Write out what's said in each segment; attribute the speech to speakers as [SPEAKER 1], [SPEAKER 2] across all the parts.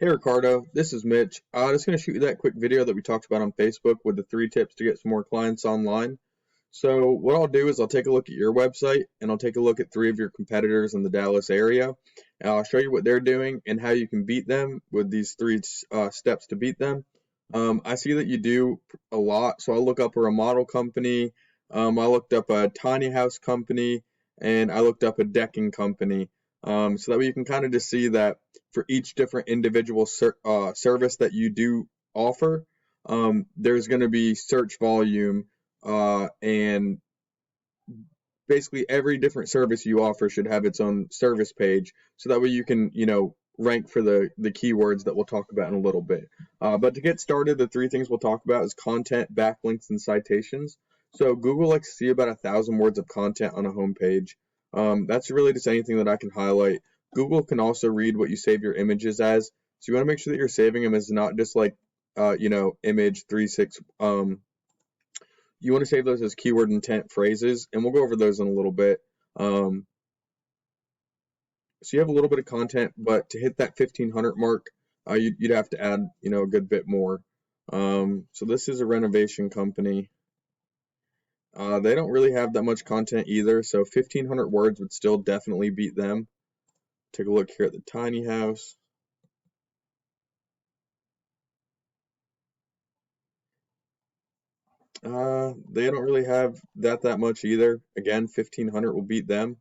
[SPEAKER 1] Hey Ricardo, this is Mitch. Just going to shoot you that quick video that we talked about on Facebook with the 3 tips to get some more clients online. So what I'll do is I'll take a look at your website and I'll take a look at 3 of your competitors in the Dallas area. And I'll show you what they're doing and how you can beat them with these 3 steps to beat them. I see that you do a lot, so I'll look up a remodel company. I looked up a tiny house company and I looked up a decking company. So that way you can kind of just see that for each different individual service that you do offer, there's going to be search volume, and basically every different service you offer should have its own service page, so that way you can, rank for the keywords that we'll talk about in a little bit. But to get started, the 3 things we'll talk about is content, backlinks, and citations. So Google likes to see about 1,000 words of content on a home page. That's really just anything that I can highlight. Google can also read what you save your images as, so you want to make sure that you're saving them as not just like, image 36. You want to save those as keyword intent phrases, and we'll go over those in a little bit. So you have a little bit of content, but to hit that 1,500 mark, you'd have to add, a good bit more. So this is a renovation company. They don't really have that much content either, so 1,500 words would still definitely beat them. Take a look here at the tiny house. They don't really have that much either. Again, 1,500 will beat them.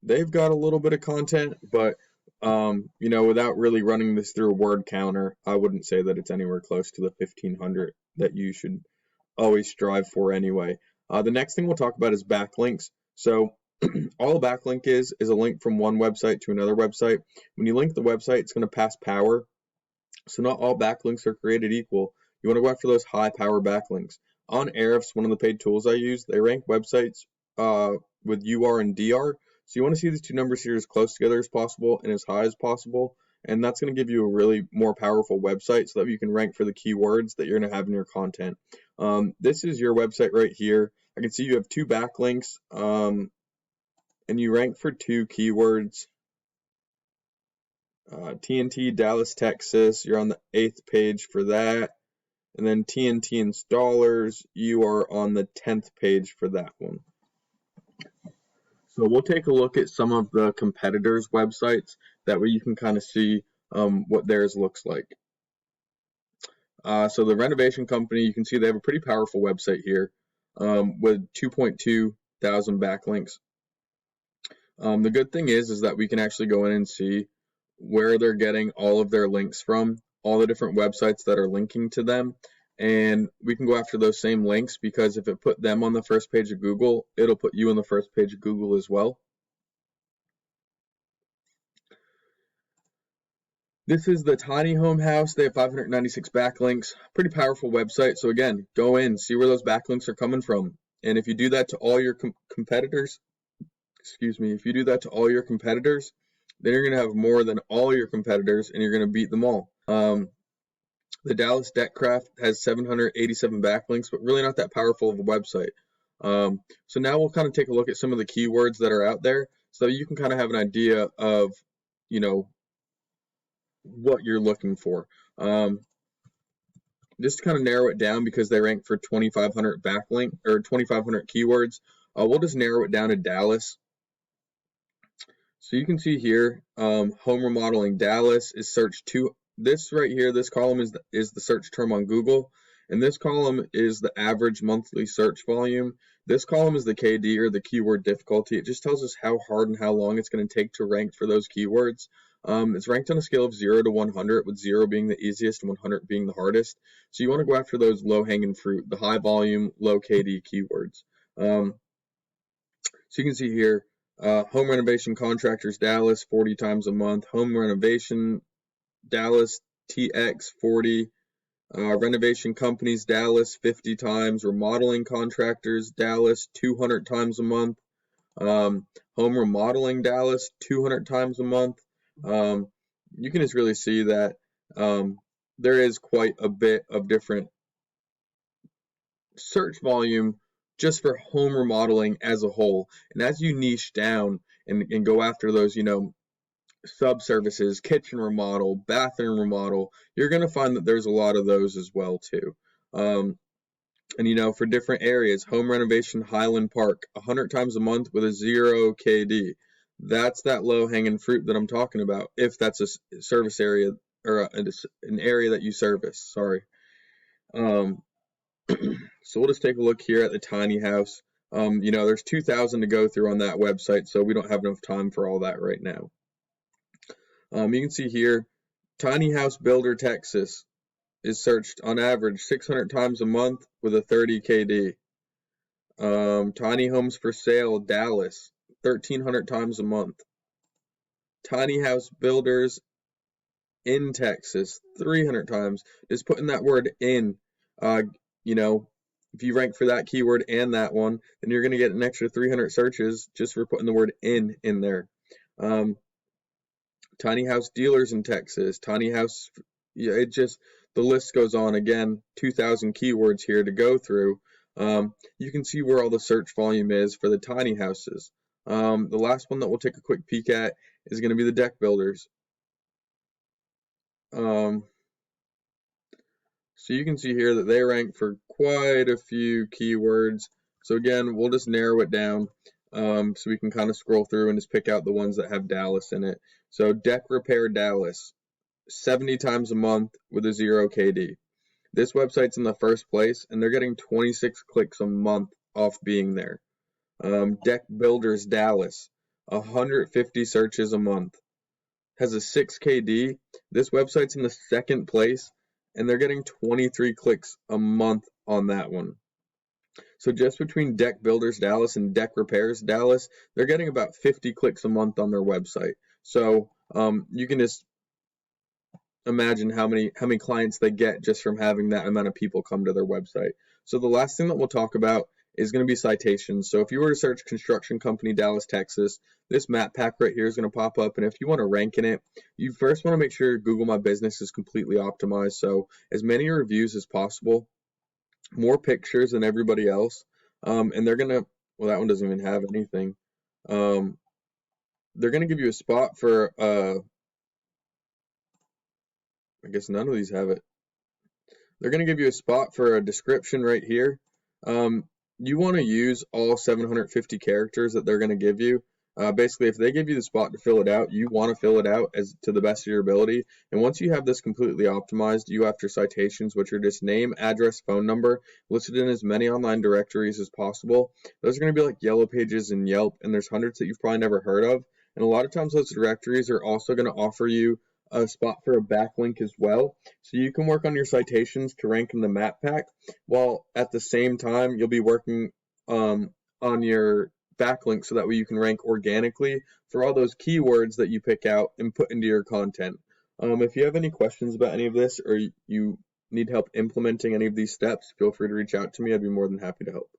[SPEAKER 1] They've got a little bit of content, but without really running this through a word counter, I wouldn't say that it's anywhere close to the 1,500 that you should always strive for anyway. The next thing we'll talk about is backlinks. So all a backlink is a link from one website to another website. When you link the website, it's going to pass power. So not all backlinks are created equal. You want to go after those high power backlinks. On Ahrefs, one of the paid tools I use, they rank websites with UR and DR. So you want to see these 2 numbers here as close together as possible and as high as possible. And that's going to give you a really more powerful website so that you can rank for the keywords that you're going to have in your content. This is your website right here. I can see you have 2 backlinks, and you rank for 2 keywords. TNT Dallas, Texas, you're on the 8th page for that. And then TNT installers, you are on the 10th page for that one. So we'll take a look at some of the competitors' websites. That way you can kind of see what theirs looks like. So the renovation company, you can see they have a pretty powerful website here with 2.2 thousand backlinks. The good thing is that we can actually go in and see where they're getting all of their links from, all the different websites that are linking to them. And we can go after those same links, because if it put them on the first page of Google, it'll put you on the first page of Google as well. This is the tiny home house. They have 596 backlinks. Pretty powerful website. So again, go in, see where those backlinks are coming from. And if you do that to all your competitors, if you do that to all your competitors, then you're going to have more than all your competitors and you're going to beat them all. The Dallas Deckcraft has 787 backlinks, but really not that powerful of a website. So now we'll kind of take a look at some of the keywords that are out there so you can kind of have an idea of, what you're looking for. Just to kind of narrow it down, because they rank for 2,500 backlink or 2,500 keywords, we'll just narrow it down to Dallas. So you can see here, home remodeling Dallas is search 2. This right here, this column is the search term on Google, and this column is the average monthly search volume. This column is the KD, or the keyword difficulty. It just tells us how hard and how long it's going to take to rank for those keywords. It's ranked on a scale of 0 to 100, with 0 being the easiest and 100 being the hardest. So you want to go after those low-hanging fruit, the high volume, low KD keywords. So you can see here, home renovation contractors Dallas 40 times a month, home renovation Dallas TX 40, renovation companies Dallas 50 times, remodeling contractors Dallas 200 times a month, home remodeling Dallas 200 times a month. You can just really see that there is quite a bit of different search volume just for home remodeling as a whole. And as you niche down and go after those, subservices, kitchen remodel, bathroom remodel, you're going to find that there's a lot of those as well too. And for different areas, home renovation, Highland Park, 100 times a month with a 0 KD. That's that low-hanging fruit that I'm talking about, if that's a service area or an area that you service. Sorry. So we'll just take a look here at the tiny house. There's 2,000 to go through on that website, so we don't have enough time for all that right now. You can see here, Tiny House Builder Texas is searched on average 600 times a month with a 30 KD. Tiny Homes for Sale Dallas, 1,300 times a month. Tiny House Builders in Texas, 300 times. Just putting that word in, if you rank for that keyword and that one, then you're going to get an extra 300 searches just for putting the word in there. Tiny house dealers in Texas, tiny house, the list goes on. Again, 2,000 keywords here to go through. You can see where all the search volume is for the tiny houses. The last one that we'll take a quick peek at is going to be the deck builders. So you can see here that they rank for quite a few keywords. So again, we'll just narrow it down so we can kind of scroll through and just pick out the ones that have Dallas in it. So deck repair Dallas, 70 times a month with a 0 KD. This website's in the first place, and they're getting 26 clicks a month off being there. Deck builders Dallas, 150 searches a month. Has a 6 KD. This website's in the second place, and they're getting 23 clicks a month on that one. So just between Deck Builders Dallas and Deck Repairs Dallas, they're getting about 50 clicks a month on their website. So you can just imagine how many clients they get just from having that amount of people come to their website. So the last thing that we'll talk about is going to be citations. So if you were to search construction company Dallas, Texas, this map pack right here is going to pop up, and if you want to rank in it, you first want to make sure Google My Business is completely optimized, so as many reviews as possible, more pictures than everybody else, and they're going to, well, that one doesn't even have anything. They're going to give you a spot for, I guess none of these have it. They're going to give you a spot for a description right here. You want to use all 750 characters that they're going to give you. Basically, if they give you the spot to fill it out, you want to fill it out as to the best of your ability. And once you have this completely optimized, you after citations, which are just name, address, phone number, listed in as many online directories as possible. Those are going to be like Yellow Pages and Yelp, and there's hundreds that you've probably never heard of. And a lot of times those directories are also going to offer you a spot for a backlink as well. So you can work on your citations to rank in the map pack, while at the same time you'll be working on your backlink so that way you can rank organically for all those keywords that you pick out and put into your content. If you have any questions about any of this or you need help implementing any of these steps, feel free to reach out to me. I'd be more than happy to help.